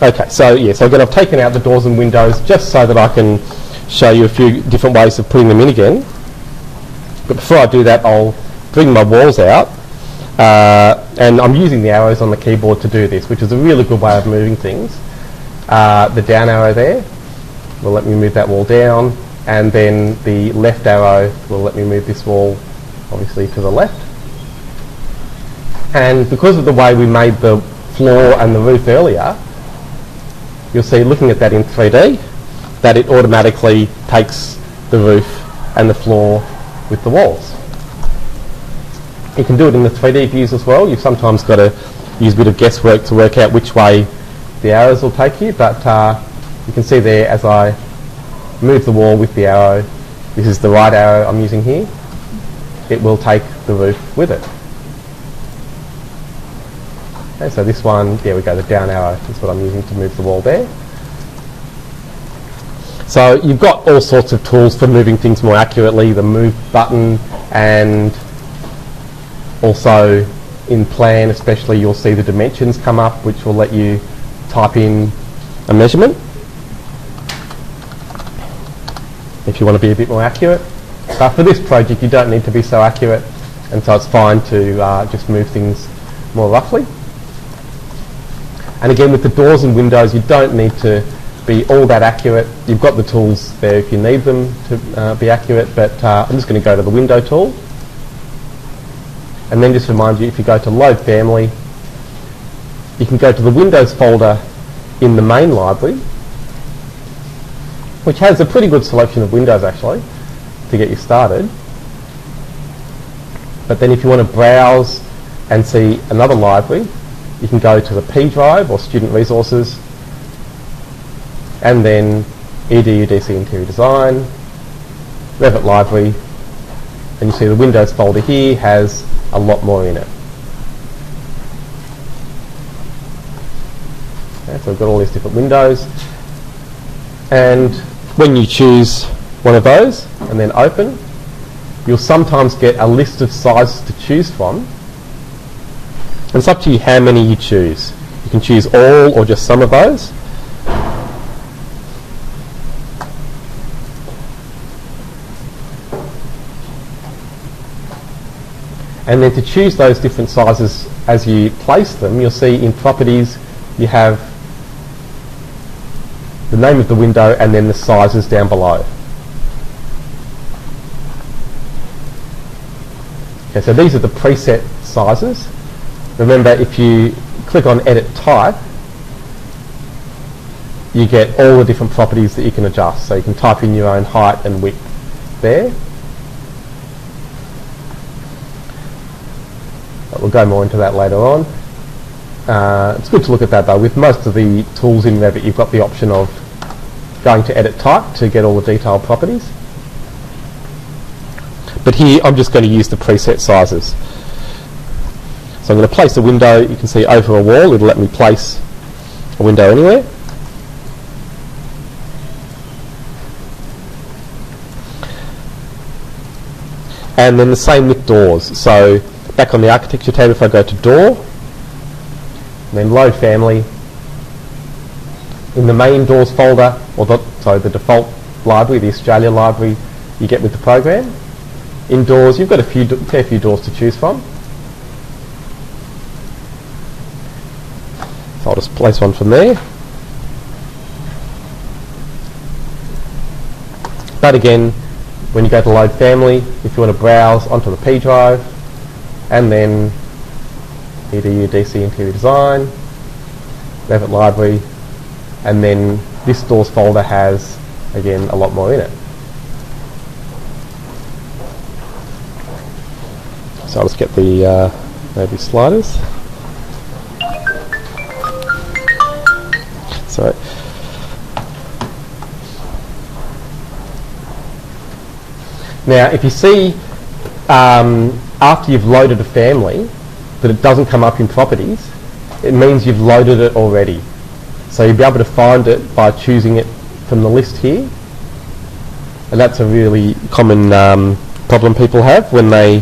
Okay, so yeah, so again I've taken out the doors and windows just so that I can show you a few different ways of putting them in again. But before I do that, I'll bring my walls out, and I'm using the arrows on the keyboard to do this, which is a really good way of moving things. The down arrow there will let me move that wall down, and then the left arrow will let me move this wall obviously to the left. And because of the way we made the floor and the roof earlier, you'll see, looking at that in 3D, that it automatically takes the roof and the floor with the walls. You can do it in the 3D views as well. You've sometimes got to use a bit of guesswork to work out which way the arrows will take you, but you can see there, as I move the wall with the arrow, this is the right arrow I'm using here, it will take the roof with it. Okay, so this one, there we go, the down arrow is what I'm using to move the wall there. So you've got all sorts of tools for moving things more accurately, the move button, and also in plan especially you'll see the dimensions come up, which will let you type in a measurement if you want to be a bit more accurate. But for this project you don't need to be so accurate, and so it's fine to just move things more roughly. And again, with the doors and windows you don't need to be all that accurate. You've got the tools there if you need them to be accurate, but I'm just going to go to the window tool. And then just remind you, if you go to Load Family, you can go to the Windows folder in the main library, which has a pretty good selection of windows actually to get you started. But then if you want to browse and see another library, you can go to the P drive or Student Resources, and then EDUDC Interior Design, Revit Library, and you see the Windows folder here has a lot more in it. Okay, so we've got all these different windows, and when you choose one of those and then open, you'll sometimes get a list of sizes to choose from, and it's up to you how many you choose. You can choose all or just some of those. And then to choose those different sizes as you place them, you'll see in Properties you have the name of the window and then the sizes down below. Okay, so these are the preset sizes. Remember, if you click on Edit Type, you get all the different properties that you can adjust. So you can type in your own height and width there. But we'll go more into that later on. It's good to look at that though. With most of the tools in Revit, you've got the option of going to Edit Type to get all the detailed properties. But here I'm just going to use the preset sizes. So I'm going to place a window. You can see over a wall, it'll let me place a window anywhere. And then the same with doors. So back on the Architecture tab, if I go to Door, and then Load Family, in the main Doors folder, or the default library, the Australia library you get with the program, in Doors you've got a fair few doors to choose from. So I'll just place one from there. But again, when you go to Load Family, if you want to browse onto the P drive, and then EDUDC Interior Design, Revit Library, and then this doors folder has, again, a lot more in it. So I'll just get the maybe sliders. Sorry. Now, if you see after you've loaded a family that it doesn't come up in Properties, it means you've loaded it already. So you'll be able to find it by choosing it from the list here. And that's a really common problem people have when they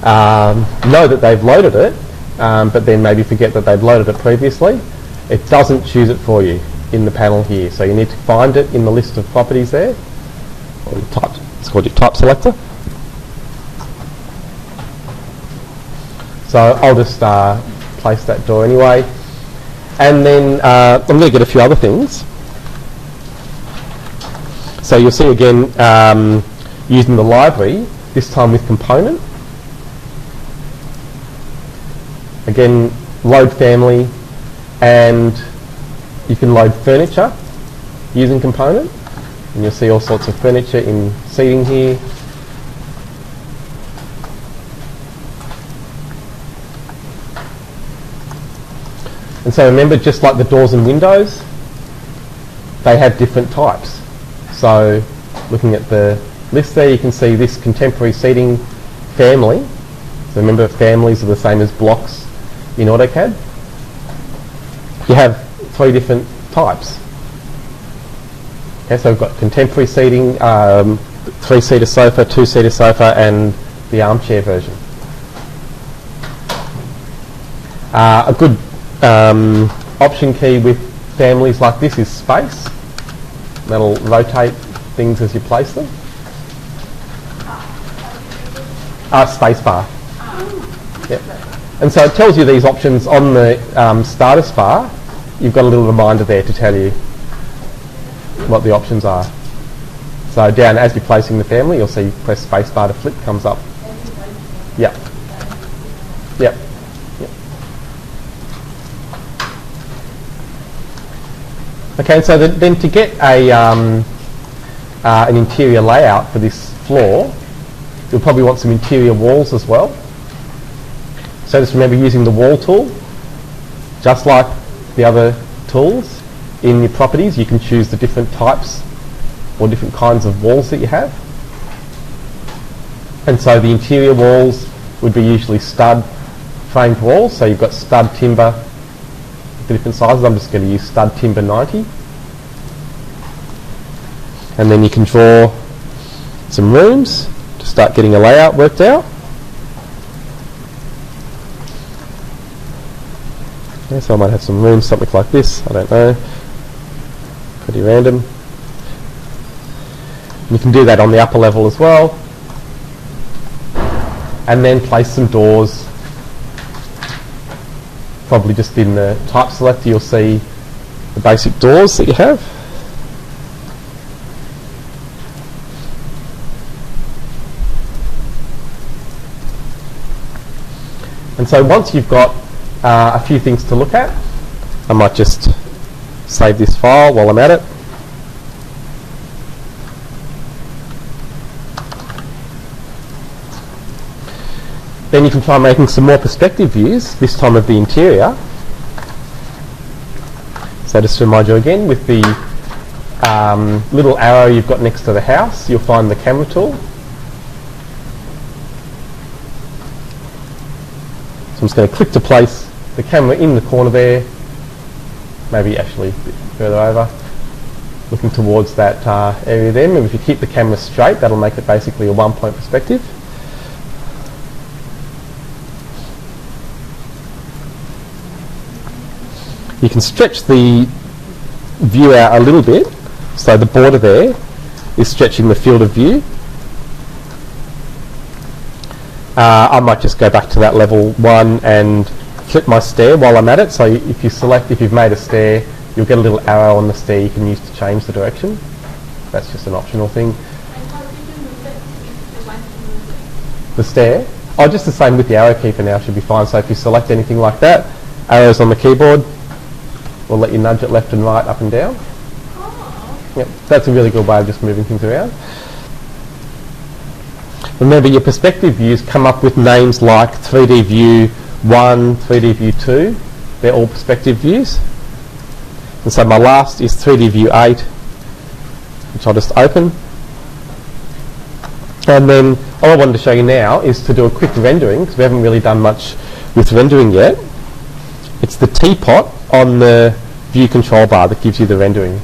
know that they've loaded it, but then maybe forget that they've loaded it previously. it doesn't choose it for you in the panel here. So you need to find it in the list of properties there. Or it's called your type selector. So I'll just place that door anyway. And then I'm going to get a few other things. So you'll see again using the library, this time with component. Again, load family, and you can load furniture using component. And you'll see all sorts of furniture in seating here. And so remember, just like the doors and windows, they have different types. So looking at the list there, you can see this contemporary seating family. So remember, families are the same as blocks in AutoCAD. You have 3 different types. Okay, so we've got contemporary seating, 3-seater sofa, 2-seater sofa, and the armchair version. A good option key with families like this is space. That'll rotate things as you place them. Spacebar. Yep. And so it tells you these options on the status bar. You've got a little reminder there to tell you what the options are. So down as you're placing the family, you'll see press spacebar to flip comes up. Yep. Yep. Yep. Okay, so then to get an interior layout for this floor, you'll probably want some interior walls as well. So just remember using the wall tool. Just like the other tools in your properties, you can choose the different types or different kinds of walls that you have. And so the interior walls would be usually stud framed walls. So you've got stud timber, the different sizes. I'm just going to use stud timber 90. And then you can draw some rooms to start getting a layout worked out. Okay, so I might have some rooms, something like this, I don't know. Pretty random. You can do that on the upper level as well. And then place some doors. Probably just in the type selector you'll see the basic doors that you have. And so once you've got a few things to look at, I might just save this file while I'm at it. Then you can try making some more perspective views, this time of the interior. So just to remind you again, with the little arrow you've got next to the house, you'll find the camera tool. So I'm just going to click to place the camera in the corner there, maybe actually a bit further over, looking towards that area there. Remember, if you keep the camera straight, that'll make it basically a one-point perspective. You can stretch the view out a little bit, so the border there is stretching the field of view. I might just go back to that level 1 and flip my stair while I'm at it. So if you've made a stair, you'll get a little arrow on the stair you can use to change the direction. That's just an optional thing. And how do you move it if you want to move it? The stair? Oh, just the same with the arrow key for now should be fine. So if you select anything like that, arrows on the keyboard will let you nudge it left and right, up and down. Oh. Yep, that's a really good way of just moving things around. Remember, your perspective views come up with names like 3D View 1, 3D View 2. They're all perspective views. And so my last is 3D View 8, which I'll just open. And then all I wanted to show you now is to do a quick rendering, because we haven't really done much with rendering yet. It's the teapot on the view control bar that gives you the rendering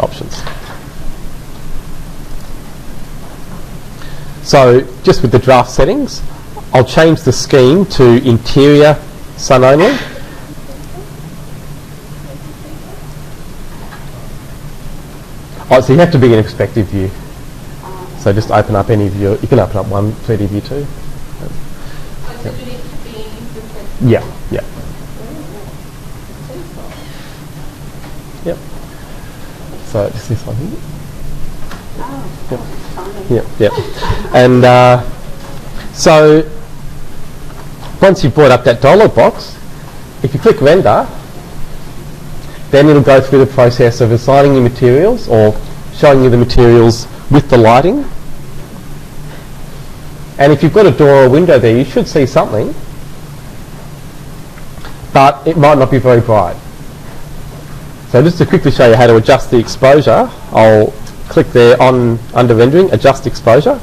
options. So just with the draft settings, I'll change the scheme to interior sun only. Oh, so you have to be in perspective view. So just open up any view. You can open up one 3D view too. So do you need to be in Yeah, yeah. Yep. So just this one here. Yep, yep. And so once you've brought up that dialog box, if you click render, then it'll go through the process of assigning you materials or showing you the materials with the lighting. And if you've got a door or a window there, you should see something, but it might not be very bright. So just to quickly show you how to adjust the exposure, I'll click there under rendering, adjust exposure.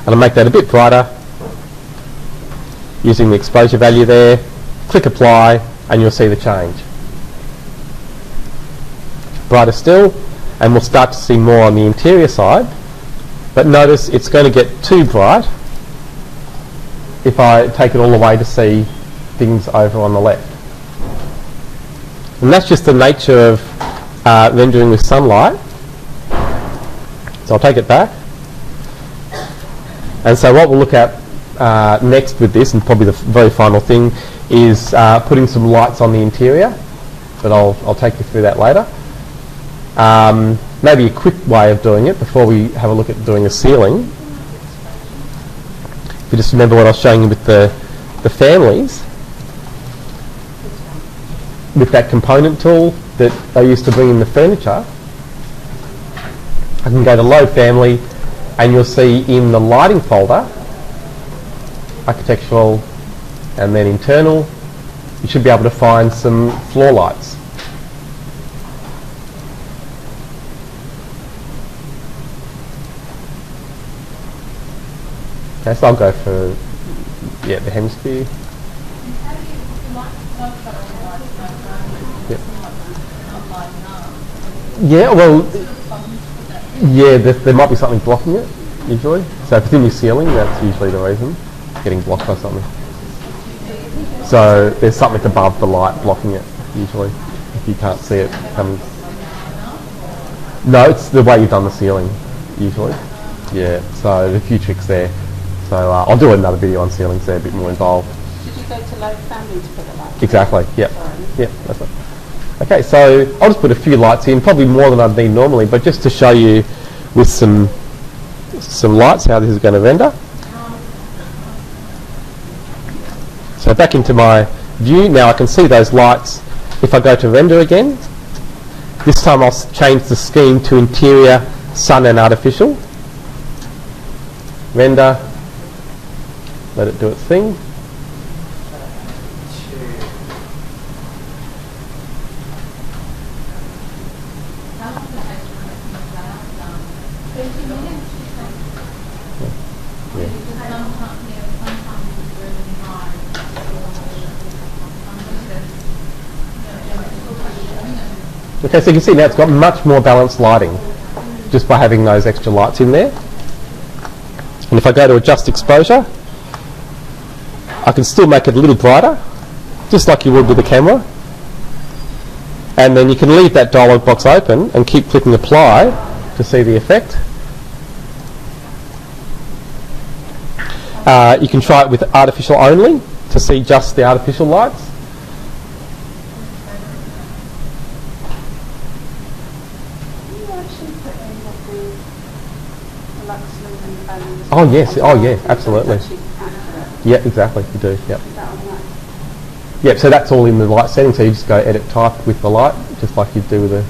And I'll make that a bit brighter using the exposure value there. Click apply and you'll see the change. Brighter still, and we'll start to see more on the interior side. But notice it's going to get too bright if I take it all the way to see things over on the left. And that's just the nature of rendering with sunlight. So I'll take it back. And so what we'll look at next with this, and probably the very final thing, is putting some lights on the interior. But I'll take you through that later. Maybe a quick way of doing it before we have a look at doing a ceiling. If you just remember what I was showing you with the families, with that component tool that I used to bring in the furniture, I can go to load family and you'll see in the lighting folder, architectural and then internal, you should be able to find some floor lights. Okay, so I'll go for the hemisphere. Yep. Yeah, well, yeah, there might be something blocking it, usually. So if it's in your ceiling, that's usually the reason, getting blocked by something. So there's something above the light blocking it, usually, if you can't see it coming. No, it's the way you've done the ceiling, usually. Yeah, so there's a few tricks there. So I'll do another video on ceilings, they're a bit more involved. Did you go to load family to put the lights? Exactly, yep. Yep, that's it. Okay, so I'll just put a few lights in, probably more than I'd need normally, but just to show you with some lights how this is going to render. So back into my view, now I can see those lights. If I go to render again, this time I'll change the scheme to interior, sun and artificial. Render, let it do its thing. Okay, so you can see now it's got much more balanced lighting just by having those extra lights in there. And if I go to adjust exposure, I can still make it a little brighter, just like you would with the camera. And then you can leave that dialog box open and keep clicking apply to see the effect. You can try it with artificial only to see just the artificial lights. Oh yes, oh yeah, absolutely. Yeah, exactly, you do, yep. Yep, so that's all in the light setting, so you just go edit type with the light, just like you do with the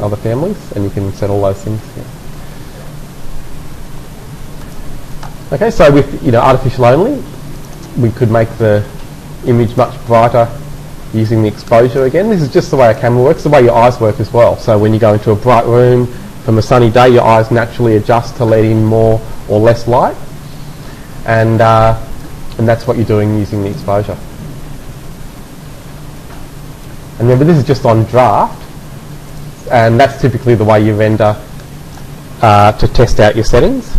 other families, and you can set all those things. Yeah. Okay, so with artificial only, we could make the image much brighter using the exposure again. This is just the way a camera works, the way your eyes work as well. So when you go into a bright room from a sunny day, your eyes naturally adjust to let in more or less light, and that's what you're doing using the exposure. And remember, this is just on draft, and that's typically the way you render to test out your settings.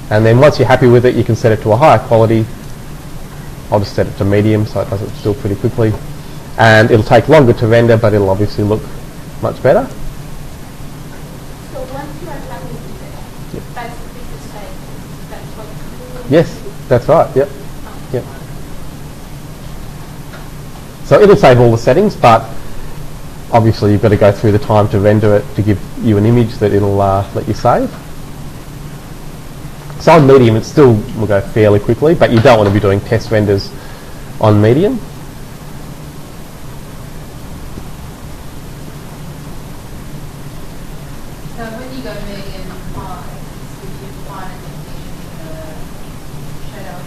And then once you're happy with it, you can set it to a higher quality. I'll just set it to medium so it does it still pretty quickly. and it'll take longer to render, but it'll obviously look much better. So once you are happy with it, basically to say that's what Yes, that's right. Yep. Yep. So it'll save all the settings, but obviously you've got to go through the time to render it to give you an image that it'll let you save. So on medium it still will go fairly quickly, but you don't want to be doing test renders on medium. So when you go medium high, would you find a definition of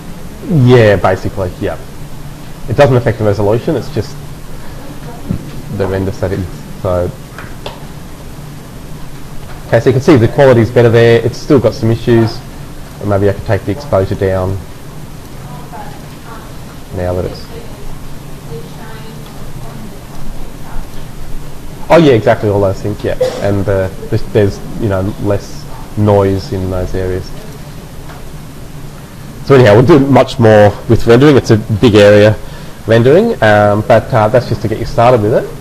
the shadow? Yeah, basically, yeah. It doesn't affect the resolution, it's just the render settings. So, okay, so you can see the quality is better there. It's still got some issues. Or maybe I could take the exposure down now that it's... Oh yeah, exactly, all those things, yeah. And there's, you know, less noise in those areas. So anyhow, we'll do much more with rendering. It's a big area, rendering, but that's just to get you started with it.